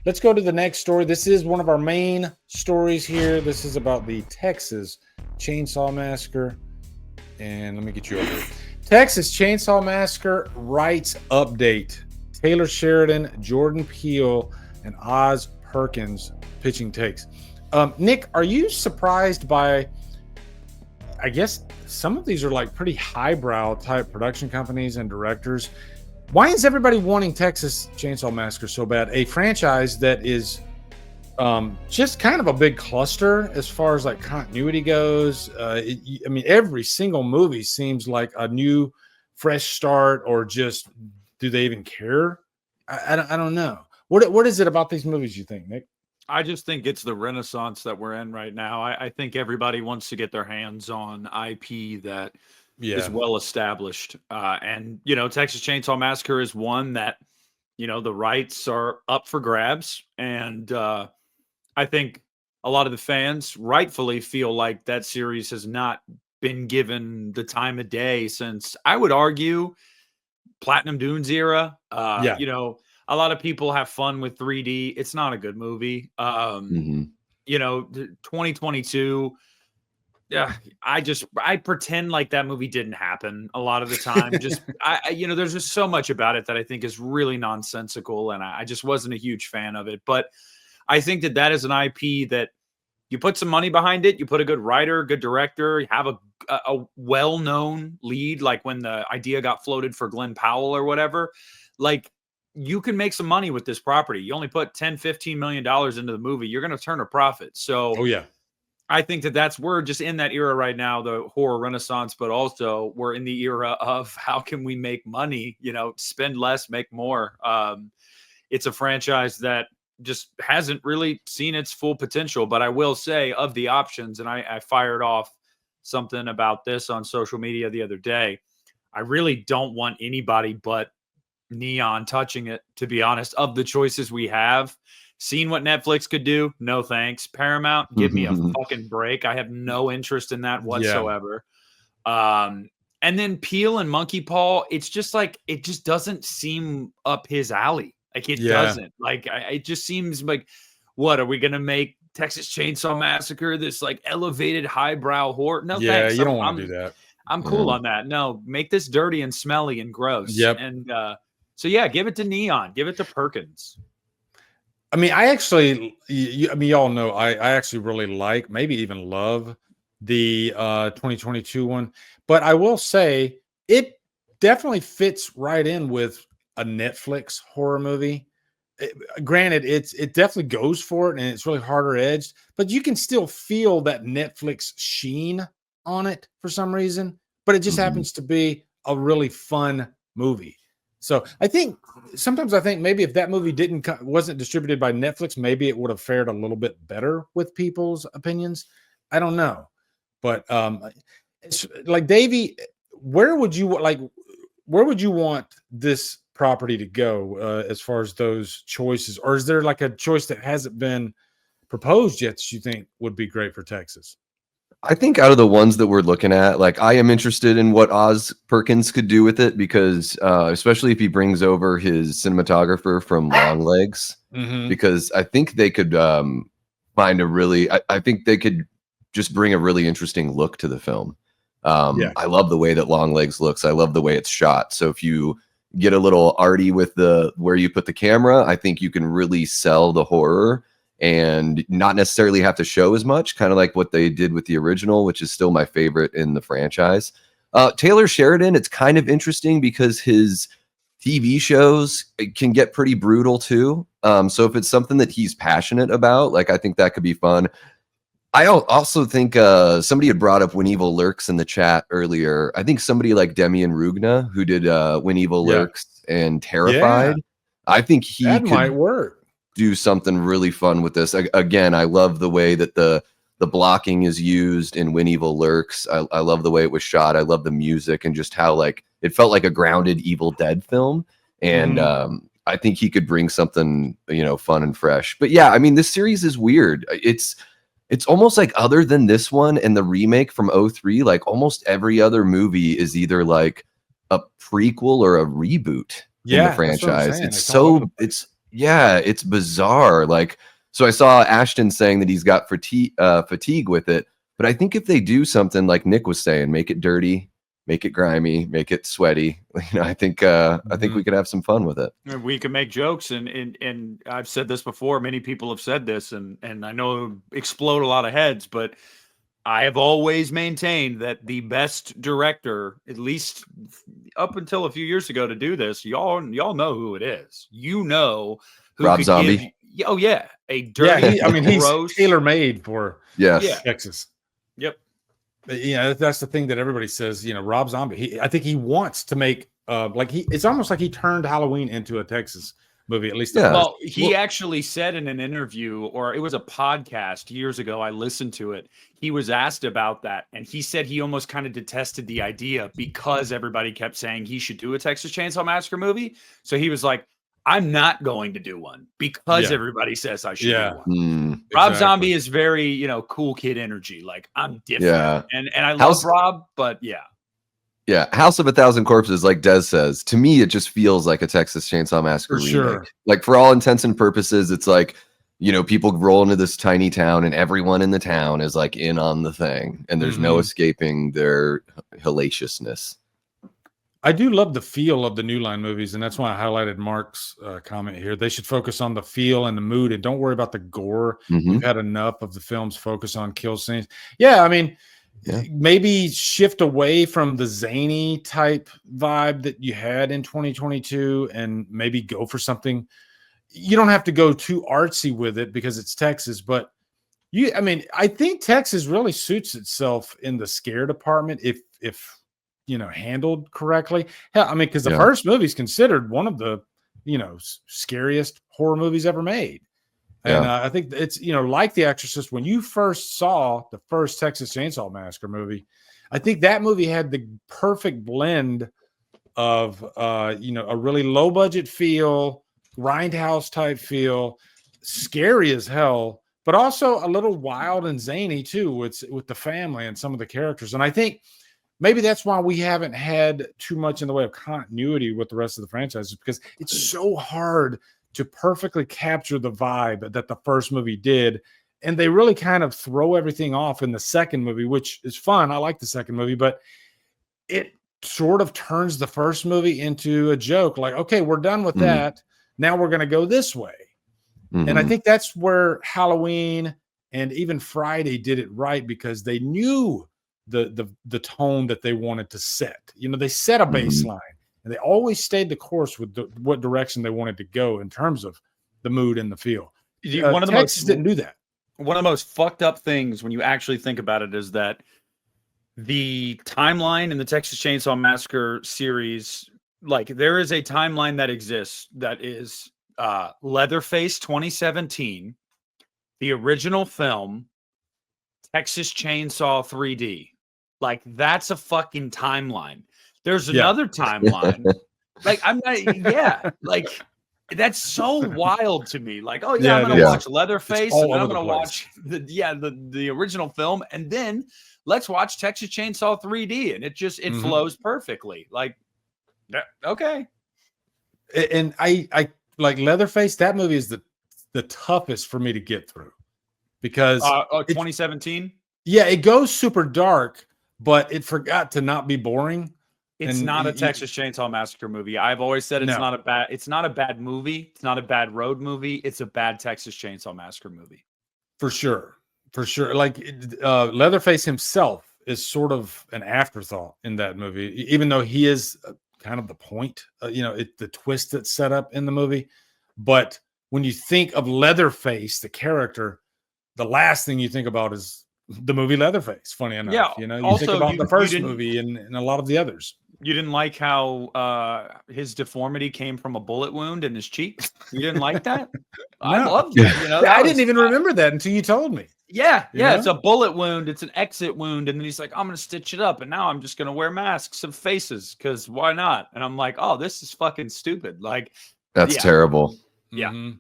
let's go to the next story. This is one of our main stories here. This is about the Texas Chainsaw Massacre. And let me get you over here. Texas Chainsaw Massacre rights update. Taylor Sheridan, Jordan Peele, and Oz Perkins pitching takes. Nick, are you surprised by, I guess some of these are like pretty highbrow type production companies and directors. Why is everybody wanting Texas Chainsaw Massacre so bad? A franchise that is just kind of a big cluster as far as like continuity goes. I mean, every single movie seems like a new, fresh start, or just do they even care? I don't know. What is it about these movies you think, Nick? I just think it's the renaissance that we're in right now. I think everybody wants to get their hands on IP that is well established. And, Texas Chainsaw Massacre is one that, the rights are up for grabs. And I think a lot of the fans rightfully feel like that series has not been given the time of day since, I would argue, Platinum Dunes era. A lot of people have fun with 3D. It's not a good movie. 2022. Yeah, I pretend like that movie didn't happen a lot of the time. There's just so much about it that I think is really nonsensical, and I just wasn't a huge fan of it. But I think that is an IP that you put some money behind it, you put a good writer, good director, you have a well-known lead, like when the idea got floated for Glenn Powell or whatever, like you can make some money with this property. You only put $10-15 million into the movie, you're going to turn a profit. So I think that we're just in that era right now, the horror renaissance, but also we're in the era of how can we make money, spend less, make more. It's a franchise that just hasn't really seen its full potential. But I will say, of the options, and I fired off something about this on social media the other day, I really don't want anybody but Neon touching it, to be honest. Of the choices we have, seen what Netflix could do, no thanks. Paramount, give me a fucking break. I have no interest in that whatsoever. And then Peele and Monkey Paw, it's just like, it just doesn't seem up his alley. Like it doesn't. Like it just seems like, what are we gonna make Texas Chainsaw Massacre this like elevated highbrow horror? No, thanks. You don't want to do that. I'm cool on that. No, make this dirty and smelly and gross. And so give it to Neon, give it to Perkins. I mean, I actually, y'all know, I actually really like, maybe even love the 2022 one. But I will say it definitely fits right in with a Netflix horror movie. Granted, it definitely goes for it, and it's really harder edged, but you can still feel that Netflix sheen on it for some reason. But it just happens to be a really fun movie. So I think maybe if that movie wasn't distributed by Netflix, maybe it would have fared a little bit better with people's opinions. I don't know, but it's like, Davey, where would you want this property to go as far as those choices? Or is there like a choice that hasn't been proposed yet that you think would be great for Texas? I think out of the ones that we're looking at, like, I am interested in what Oz Perkins could do with it, because especially if he brings over his cinematographer from Longlegs, because I think they could find I think they could just bring a really interesting look to the film. I love the way that Longlegs looks. I love the way it's shot. So if you get a little arty with where you put the camera, I think you can really sell the horror and not necessarily have to show as much, kind of like what they did with the original, which is still my favorite in the franchise. Taylor Sheridan, it's kind of interesting because his TV shows can get pretty brutal too. So if it's something that he's passionate about, like, I think that could be fun. I also think somebody had brought up When Evil Lurks in the chat earlier. I think somebody like Demian Rugna, who did When Evil Lurks and Terrified, I think that might work. Do something really fun with this. Again, I love the way that the blocking is used in When Evil Lurks. I love the way it was shot. I love the music and just how, like, it felt like a grounded Evil Dead film. And I think he could bring something, fun and fresh. But yeah, I mean, this series is weird. It's almost like, other than this one and the remake from 2003, like almost every other movie is either like a prequel or a reboot in the franchise. Yeah, it's bizarre. Like, so I saw Ashton saying that he's got fatigue with it, but I think if they do something like Nick was saying, make it dirty, make it grimy, make it sweaty, I think we could have some fun with it. We can make jokes, and I've said this before. Many people have said this, and I know it would explode a lot of heads, but I have always maintained that the best director, at least up until a few years ago, to do this, y'all know who it is. You know who Rob could Zombie. oh yeah, a dirty. Yeah, he's gross, tailor-made for Yes. Texas. Yep. That's the thing that everybody says. Rob Zombie. I think he wants to make it's almost like he turned Halloween into a Texas movie. At least, Well, he actually said in an interview, or it was a podcast years ago, I listened to it. He was asked about that, and he said he almost kind of detested the idea because everybody kept saying he should do a Texas Chainsaw Massacre movie. So he was like, I'm not going to do one because everybody says I should do one. Rob Zombie is very, cool kid energy. Like, I'm different. Yeah. And I love Rob, but yeah. Yeah, House of a Thousand Corpses, like Des says, to me, it just feels like a Texas Chainsaw Massacre remake. Sure. Like, for all intents and purposes, it's like, people roll into this tiny town and everyone in the town is like in on the thing. And there's no escaping their hellaciousness. I do love the feel of the New Line movies, and that's why I highlighted Mark's comment here. They should focus on the feel and the mood and don't worry about the gore. We've had enough of the films focus on kill scenes. Yeah, maybe shift away from the zany type vibe that you had in 2022 and maybe go for something. You don't have to go too artsy with it because it's Texas, but I think Texas really suits itself in the scare department if handled correctly. Hell, because the first movie is considered one of the scariest horror movies ever made. And I think it's, like The Exorcist, when you first saw the first Texas Chainsaw Massacre movie, I think that movie had the perfect blend of, a really low budget feel, grindhouse type feel, scary as hell, but also a little wild and zany too with the family and some of the characters. And I think maybe that's why we haven't had too much in the way of continuity with the rest of the franchises, because it's so hard to perfectly capture the vibe that the first movie did. And they really kind of throw everything off in the second movie, which is fun. I like the second movie, but it sort of turns the first movie into a joke. Like, okay, we're done with that. Now we're going to go this way. And I think that's where Halloween and even Friday did it right, because they knew the tone that they wanted to set. They set a baseline. And they always stayed the course with what direction they wanted to go in terms of the mood and the feel. One of the Texas didn't do that. One of the most fucked up things when you actually think about it is that the timeline in the Texas Chainsaw Massacre series, like, there is a timeline that exists that is Leatherface 2017, the original film, Texas Chainsaw 3D. Like, that's a fucking timeline. There's another timeline. Like, I'm not, like, that's so wild to me. Like, oh yeah, I'm gonna watch Leatherface, and then I'm gonna watch the original film, and then let's watch Texas Chainsaw 3D, and it flows perfectly. Like, okay. And I like Leatherface. That movie is the toughest for me to get through, because 2017. Yeah, it goes super dark, but it forgot to not be boring. It's not a Texas Chainsaw Massacre movie. I've always said it's not a bad movie. It's not a bad road movie. It's a bad Texas Chainsaw Massacre movie. For sure. Like, Leatherface himself is sort of an afterthought in that movie, even though he is kind of the point, the twist that's set up in the movie. But when you think of Leatherface, the character, the last thing you think about is the movie Leatherface. Funny enough, you think about the first movie and a lot of the others. You didn't like how his deformity came from a bullet wound in his cheek? You didn't like that? I loved it. I didn't even remember that until you told me. Yeah, it's a bullet wound. It's an exit wound. And then he's like, I'm going to stitch it up. And now I'm just going to wear masks of faces because why not? And I'm like, oh, this is fucking stupid. Like, that's terrible. Yeah.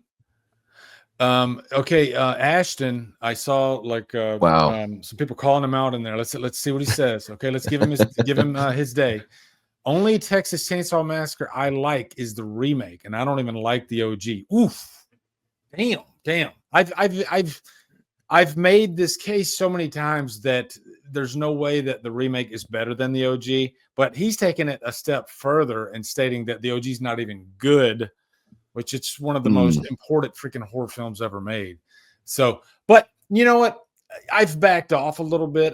Okay, Ashton, I saw some people calling him out in there. Let's see what he says. Okay, let's give him his day. Only Texas Chainsaw Massacre I like is the remake, and I don't even like the OG. Oof. Damn. I've made this case so many times that there's no way that the remake is better than the OG, but he's taken it a step further and stating that the OG is not even good, which it's one of the most important freaking horror films ever made. So, but you know what? I've backed off a little bit.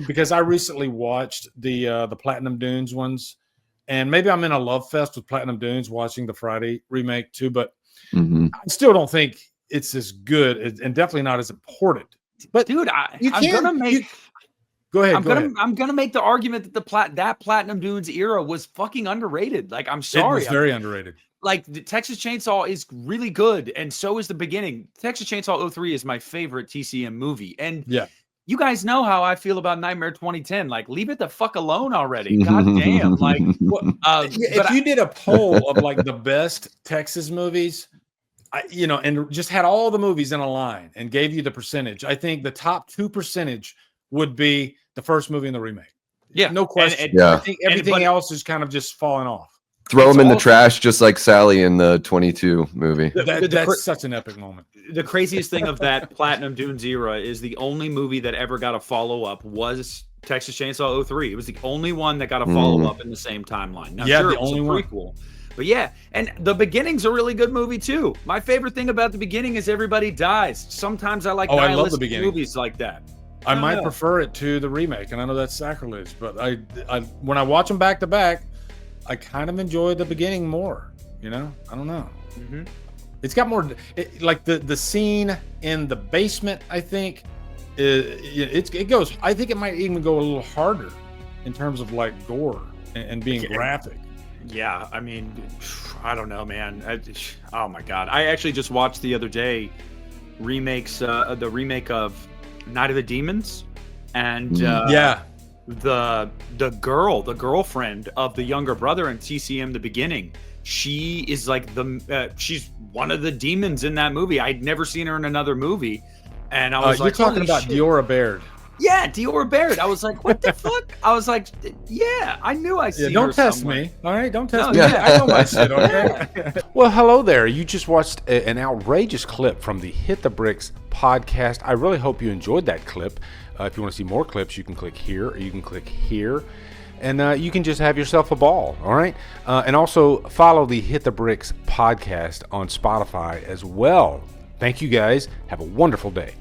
Because I recently watched the Platinum Dunes ones, and maybe I'm in a love fest with Platinum Dunes watching the Friday remake too, but I still don't think it's as good and definitely not as important. But dude, Go ahead. I'm gonna make the argument that that Platinum Dunes era was fucking underrated. Like, I'm sorry, it was very underrated. Like, the Texas Chainsaw is really good, and so is the beginning. Texas Chainsaw 03 is my favorite TCM movie, and you guys know how I feel about Nightmare 2010. Like, leave it the fuck alone already. God damn. Like, if you did a poll of like the best Texas movies, and just had all the movies in a line and gave you the percentage, I think the top 2% would be the first movie in the remake. Yeah, no question. I think everything else is kind of just falling off. Throw them in the trash, just like Sally in the 22 movie. That's such an epic moment. The craziest thing of that Platinum Dunes era is the only movie that ever got a follow-up was Texas Chainsaw 03. It was the only one that got a follow-up in the same timeline. Now, sure, the only prequel. But yeah, and the beginning's a really good movie too. My favorite thing about the beginning is everybody dies. Sometimes I like nihilistic movies like that. I might prefer it to the remake, and I know that's sacrilege, but I when I watch them back to back, I kind of enjoy the beginning more. I don't know. It's got more, like the scene in the basement. I think it goes. I think it might even go a little harder in terms of like gore and being graphic. Yeah, I mean, I don't know, man. Oh my god, I actually just watched the other day the remake of Night of the Demons, and the girlfriend of the younger brother in TCM the beginning, she is like she's one of the demons in that movie. I'd never seen her in another movie, and I was like, you're talking about Diora Baird. Yeah, Diora Baird. I was like, what the fuck? I was like, yeah, I knew I seen her don't test somewhere. me. All right, don't test me. Yeah. I know my shit, okay? Well, hello there. You just watched an outrageous clip from the Hit the Bricks podcast. I really hope you enjoyed that clip. If you want to see more clips, you can click here or you can click here. And you can just have yourself a ball, all right? And also follow the Hit the Bricks podcast on Spotify as well. Thank you guys. Have a wonderful day.